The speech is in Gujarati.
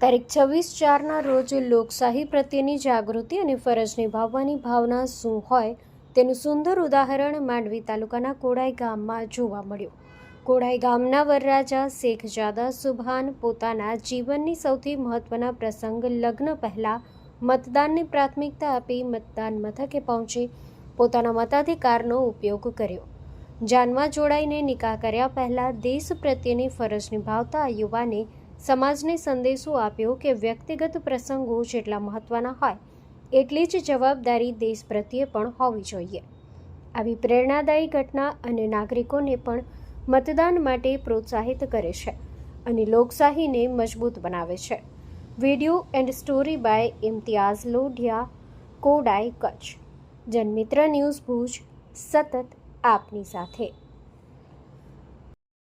તારીખ 26/4ના રોજ લોકશાહી પ્રત્યેની જાગૃતિ અને ફરજ નિભાવવાની ભાવના શું હોય તેનું સુંદર ઉદાહરણ માંડવી તાલુકાના કોડાઈ ગામમાં જોવા મળ્યું. કોડાઈ ગામના વરરાજા શેખજાદા સુભાન પોતાના જીવનની સૌથી મહત્વના પ્રસંગ લગ્ન પહેલા મતદાનને પ્રાથમિકતા આપી મતદાન મથકે પહોંચી પોતાના મતાધિકારનો ઉપયોગ કર્યો. જાનમાં જોડાઈને નિકાહ કર્યા પહેલા દેશ પ્રત્યેની ફરજ નિભાવતા આ યુવાને સમાજને સંદેશો આપ્યો કે વ્યક્તિગત પ્રસંગો જેટલા મહત્વના હોય એટલી જ જવાબદારી દેશ પ્રત્યે પણ હોવી જોઈએ. આવી પ્રેરણાદાયી ઘટના અને નાગરિકોને પણ મતદાન માટે પ્રોત્સાહિત કરે છે અને લોકશાહીને મજબૂત બનાવે છે. Video and story by Imtiyaz Lodhiya, Kodai, Kutch. Janmitra news Bhuj, સતત આપની સાથે.